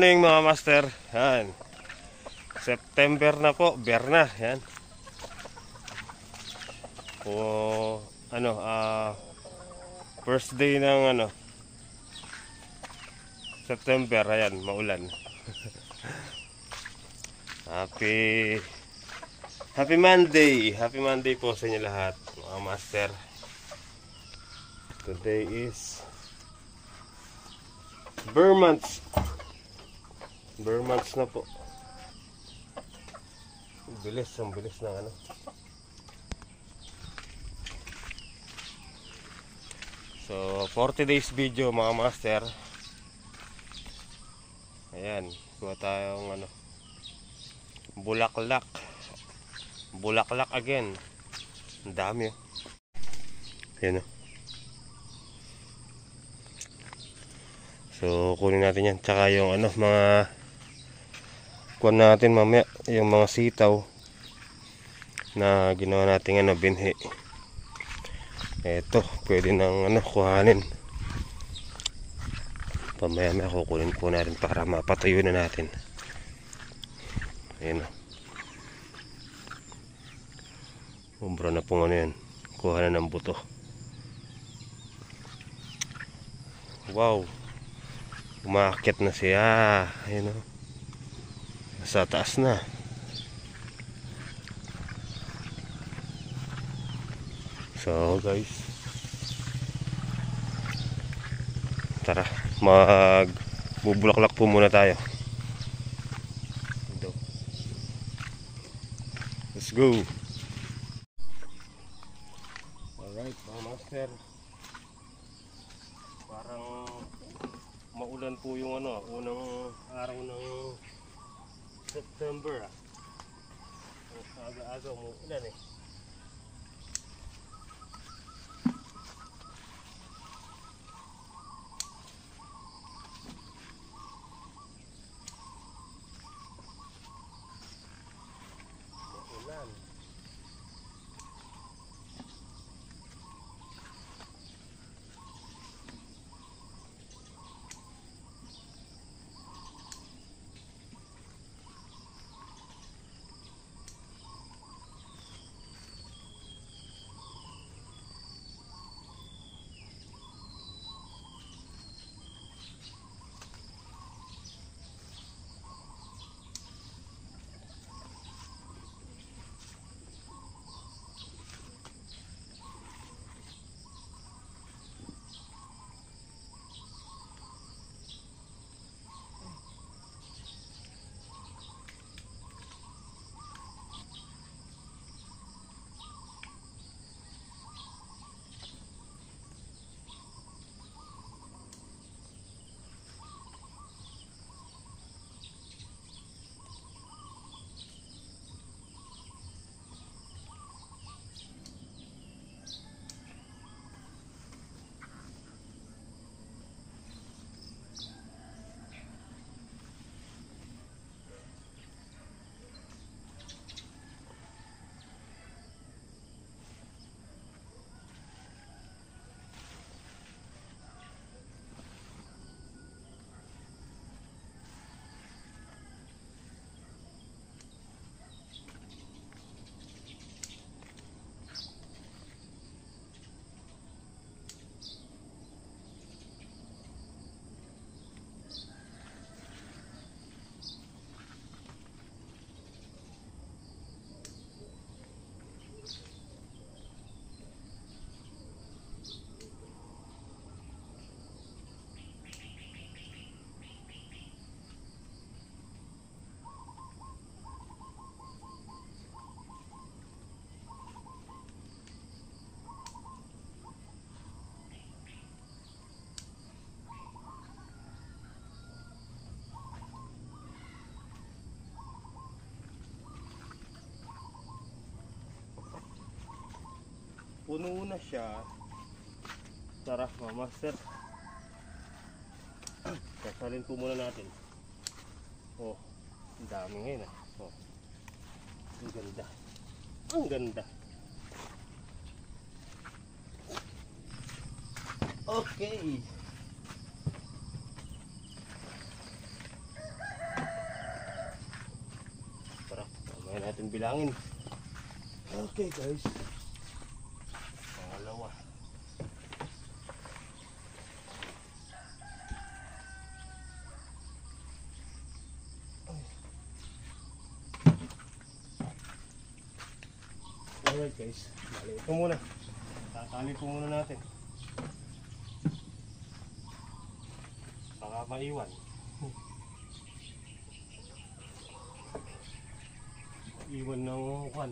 morning mga master. Yan. September na po, Berna, yan. O first day ng September, ayan, maulan. Happy Monday. Happy Monday po sa inyo lahat, mga master. Today is Burmonths na po. Ang bilis ng So 40 days video mga master. Ayan, kuha tayong bulaklak again. Ang dami Ayan So kunin natin yan. Tsaka yung mga kuha natin mamaya, yung mga sitaw na ginawa natin binhi. Eto, pwede nang kuhanin. Pamaya kukunin po natin para mapatuyo na natin. Ayan umbra na po yan. Kuha na ng buto. Wow, umaakit na siya. Ayan nasa taas na. So guys, tara, magbubulaklak po muna tayo. Let's go. Alright mga master, parang maulan po yung unang araw ng September. Aga-aga umuulan Puno na siya. Tara mga master, kasalin po muna natin. Oh, ang dami ngayon Oh, ang ganda. Ang ganda. Okay. natin bilangin. Okay guys. Pangalawa. Alright guys, bali ito muna. Tatali po muna natin. Baka maiwan. Iwan ng kwan.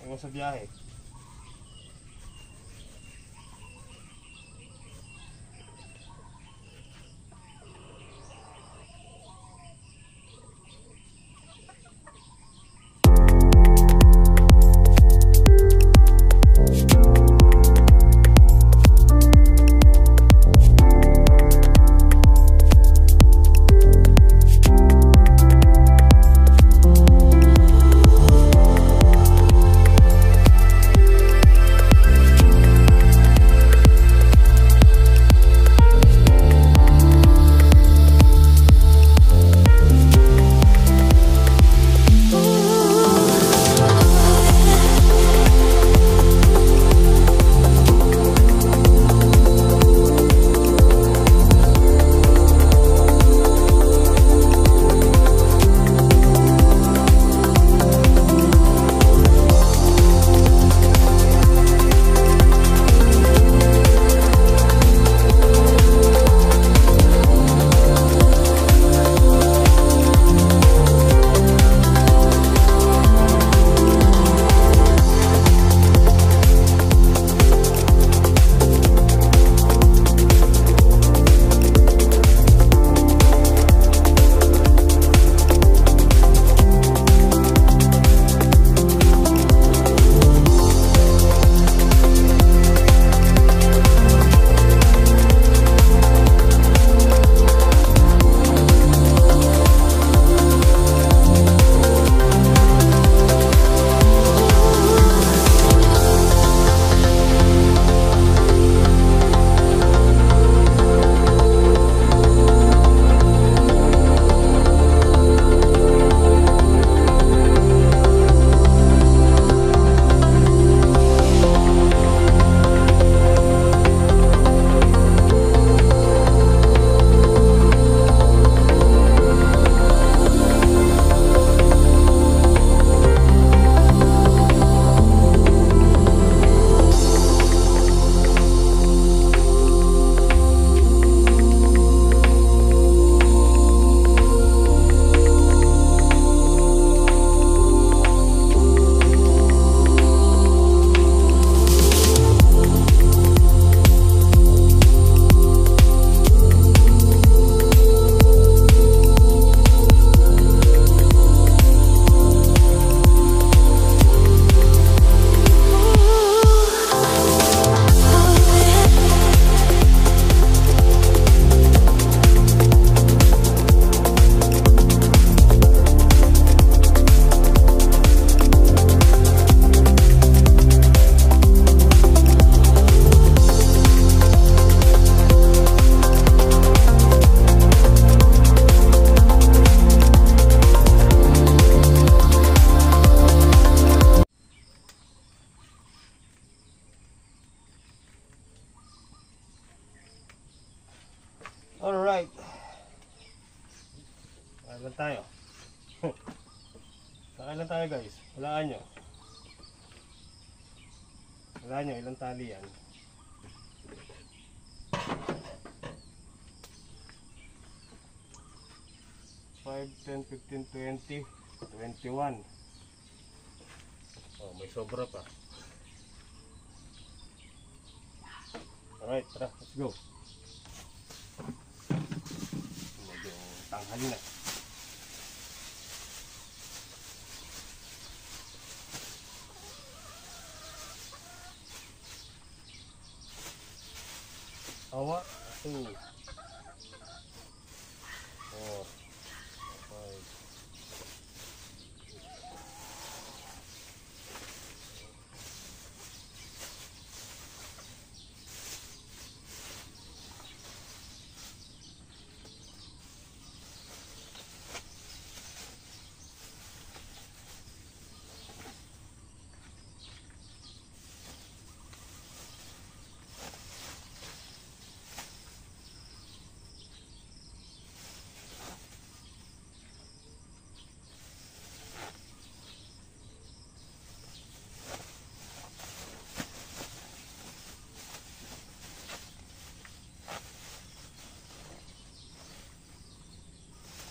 Iwan sa biyahe. Alright. Saan lang tayo? Saan lang tayo guys? Walaan nyo. Walaan nyo, ilang tali yan? 5, 10, 15, 20, 21. Oh, may sobra pa. Alright, tara, let's go. Medyo tanghali na. Awa, 2. Oh.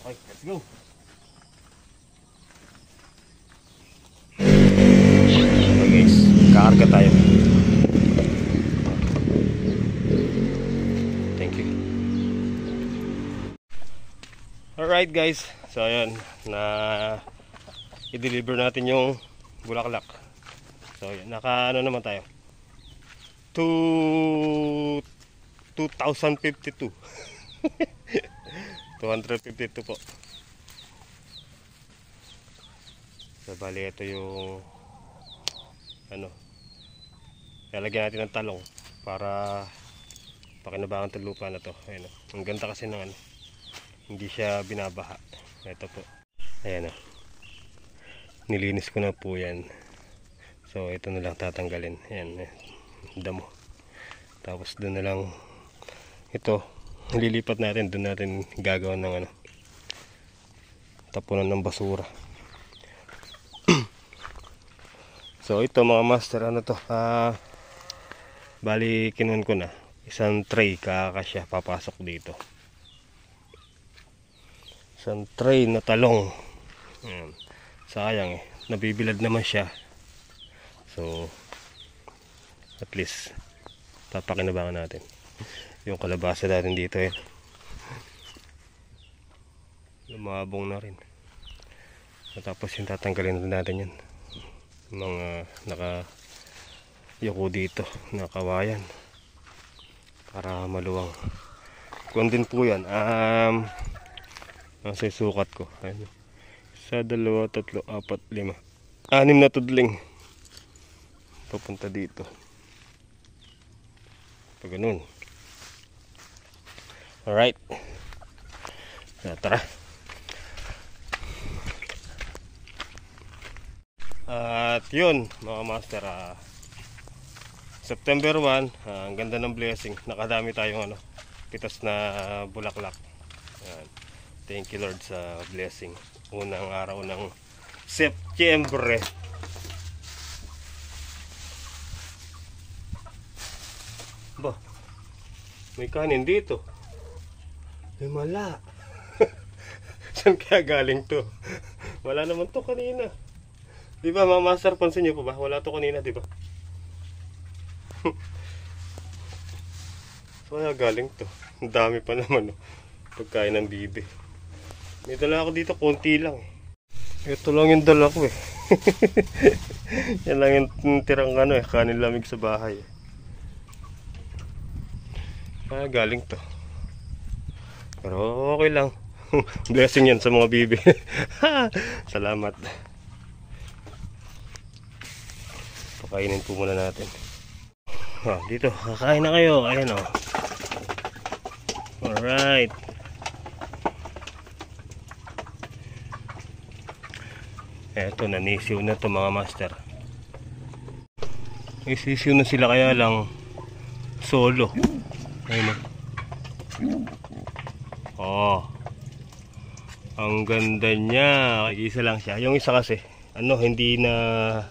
Okay, let's go. Okay guys, kakarga tayo. Thank you. Alright guys, so ayan, na i-deliver natin yung bulaklak. So ayan, naka ano naman tayo, 2052. 252 po. So bali ito yung ano, lalagyan natin ng talong para pakinabangan itong lupa na to. Ayan, ang ganda kasi ng ano, hindi siya binabaha. Ito po, ayan o, nilinis ko na po yan. So ito na lang tatanggalin. Ayan, damo. Tapos doon na lang ito lilipat natin, doon natin gagawa ng ano, tapunan ng basura. So ito mga master, ano to, bali kinuha ko na isang tray, kakasya papasok dito, isang tray na talong. Ayan. Sayang nabibilad naman siya, so at least papakinabangan natin yung kalabasa natin dito. Lumabong na rin. Tapos yung tatanggalin natin yan, mga nakayuko dito na kawayan para maluwang. Kung din po yan, nasa sukat ko, ayun, 1, 2, 3, 4, 5, 6 na tudling papunta dito pag ganun. Alright, tara. At yun mga master, September 1, ang ganda ng blessing, nakadami tayong ano, pitas na bulaklak. Ayan. Thank you Lord sa blessing, unang araw ng September. Ba, may kanin dito, may mala. Saan kaya galing to? Wala naman to kanina. Di ba mga master, pansin nyo po ba? Wala to kanina, di ba? So kaya galing to. Ang dami pa naman, no? Pagkain ng bibi. May dala ako dito, konti lang. Ito lang yung dala ko eh. Yan lang yung tirang ano eh, kanin lamig sa bahay. Kaya galing to. Pero okay lang. Blessing yan sa mga bibi. Salamat. Pakainin po muna natin. Dito, kakain na kayo. Ayan o. Alright. Eto, nanisiw na to mga master. Isisiw na sila, kaya lang solo. Ayun o. Ang ganda niya. Isa lang siya. Yung isa kasi, ano, hindi na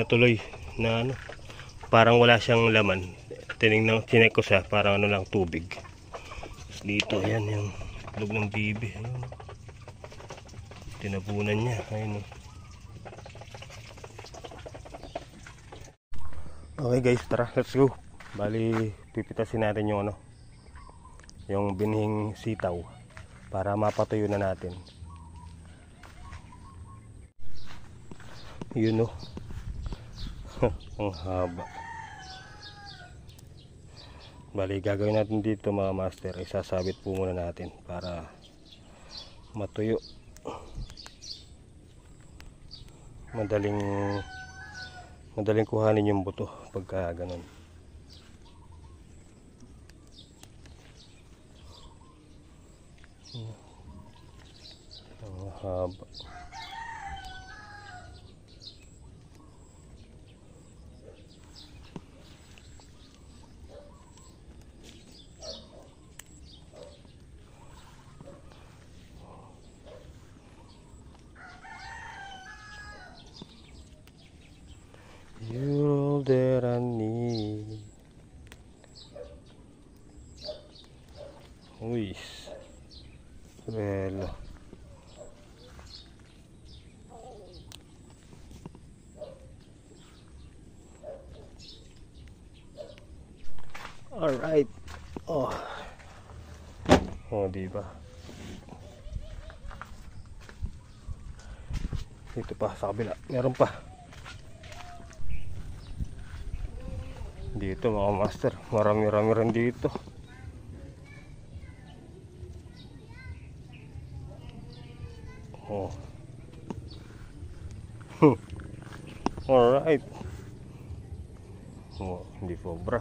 tuloy na ano, parang wala siyang laman. Chinek ko siya, parang ano lang, tubig. Tapos dito, ayan yung loob ng bibi. Ayun, tinabunan niya. Ayun. Okay guys, tara, let's go. Bali, pipitasin natin yung ano, yung binhing sitaw para mapatuyo na natin. Yun o. Ang haba. Bali, gagawin natin dito mga master, isasabit po muna natin para matuyo. Madaling kuhanin yung buto pagka ganun. Ang haba. You're all that I need. Uy, Relo. Alright. Oh. Oh, diba? Dito pa sa kabila. Meron pa. Dito mga master. Marami-rami rin dito. Oh. Alright. Oh, hindi sobra.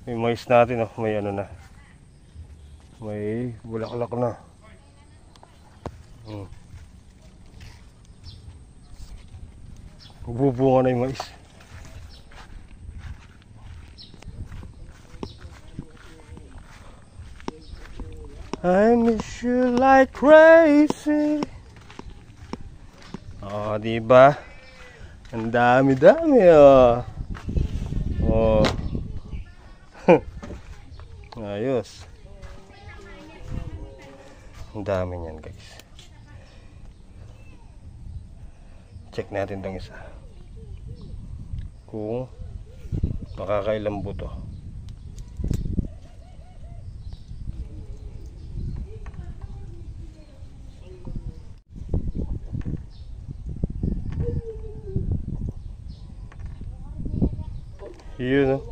May mais natin, oh. May ano na. May bulaklak na. Bubunga na yung mais. I miss you like crazy. Oh, diba? Ang dami-dami, oh. Oh. Ayos. Ang dami niyan, guys. Check natin tong isa. Kung makakailang buto. Yun,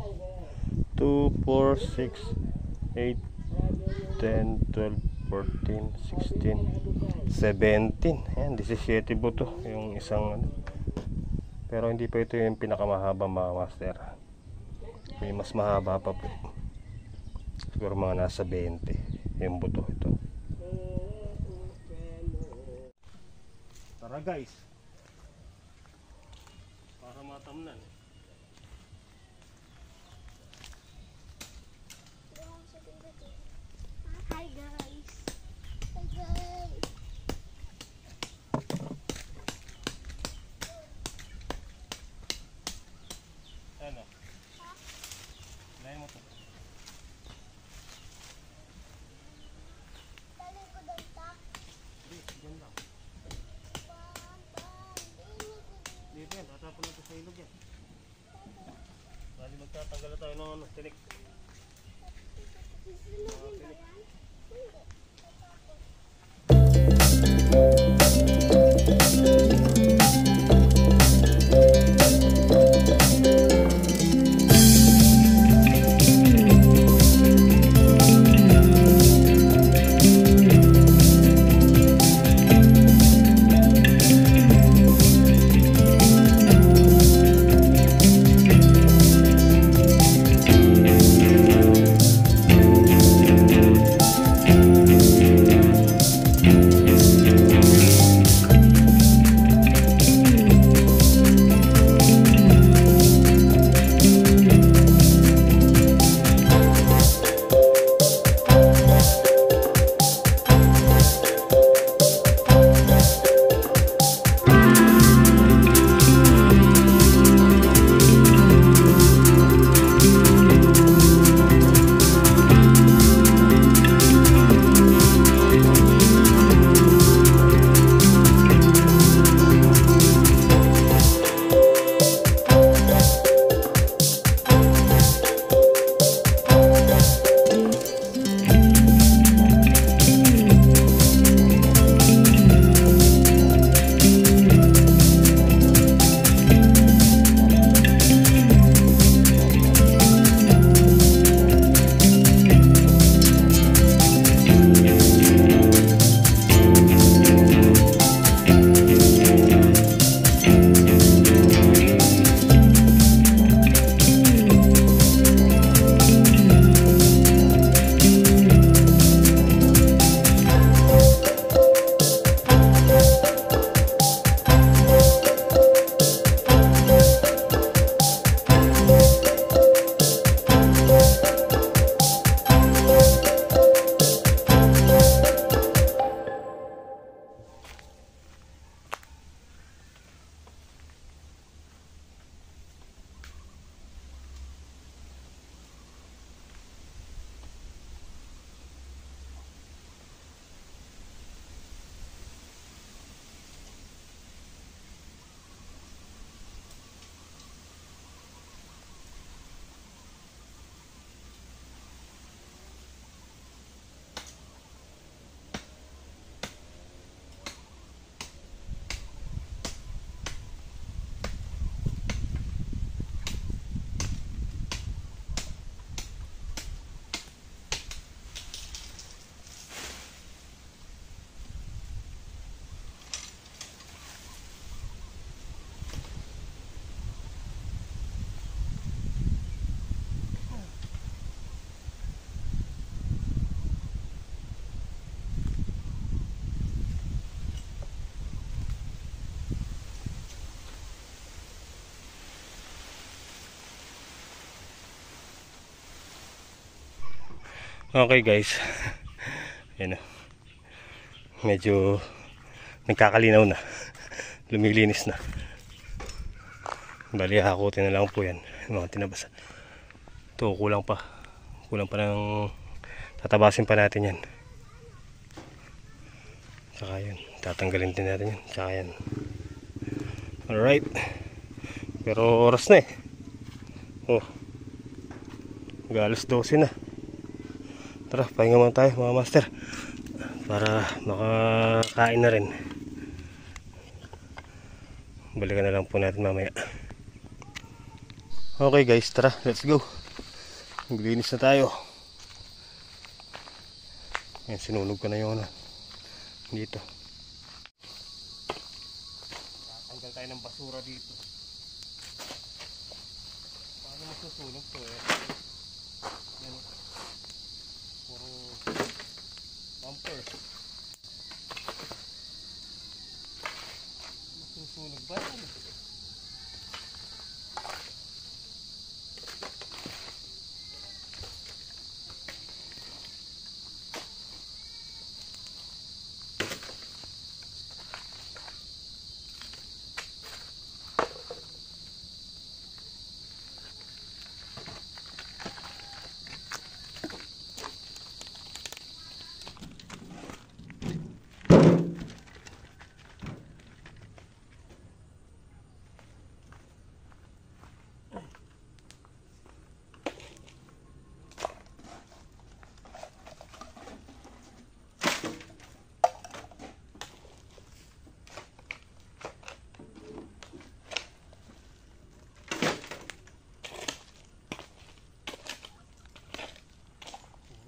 2, 4, 6, 8, 10, 12, 14, 16, 17. Ayan, 17 buto yung isang ano. Pero hindi pa ito yung pinakamahaba mga master. May mas mahaba pa po. Siguro mga nasa 20 yung buto ito. Tara guys, para matamnan. Hi guys. Hi guys. Ano? Lain mo to. Dali ko dito. Diyan lang. Dito yan, tatapon natin sa ilog yan. Bali magtatanggal na tayo ng ano, tinik. Okay guys. Ayan o. Medyo nagkakalinaw na. Lumilinis na. Bali hakutin na lang po yan. Mga tinabasa. Ito kulang pa. Kulang pa ng tatabasin pa natin yan. Tsaka yun. Tatanggalin din natin yan. Tsaka yan. Alright. Pero oras na eh. Oh. Mag-alas 12 na. Tara, pahinga muna tayo mga master. Para makakain na rin. Balikan na lang po natin mamaya. Okay guys, tara, let's go. Maglinis na tayo. Ayan, sinunog ko na yung dito. Tanggal tayo ng basura dito. Paano masusunog to eh? Yan. Puro bumper. Masusunog ba yan?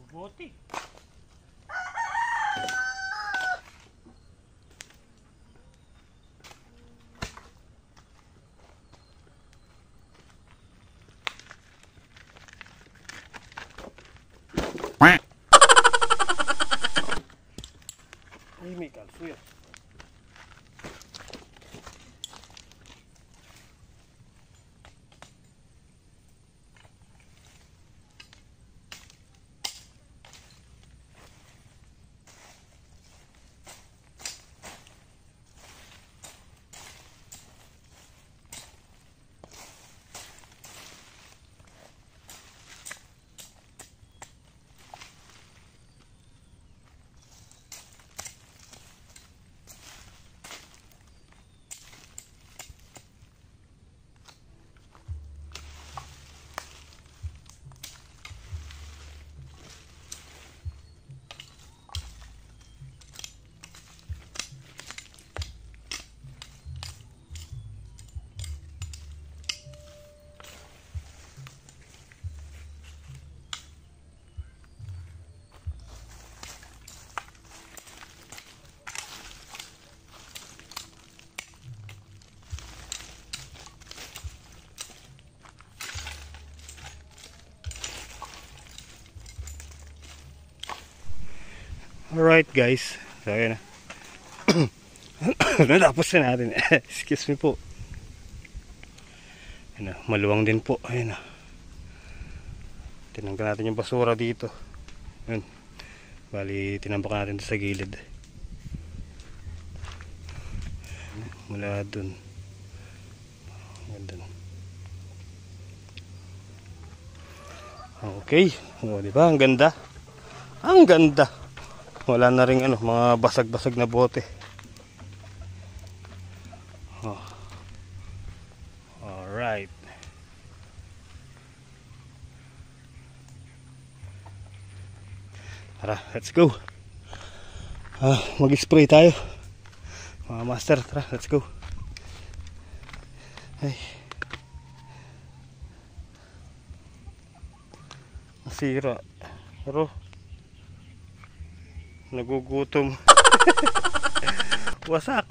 Bote. Ay, may kalso yan. Alright guys, so yun na. Natapos na natin. Excuse me po. Ayun na, maluwang din po. Ayun na. Tinanggal natin yung basura dito. Ayun. Bali, tinambak natin sa gilid. Mula dun. Ganda. Okay. O, diba? Ang ganda. Ang ganda. Wala na rin mga basag-basag na bote. Oh. Alright. Tara, let's go. Mag-spray tayo. Mga master, tara, let's go. Ay. Nasira. Pero nagugutom. Wasak.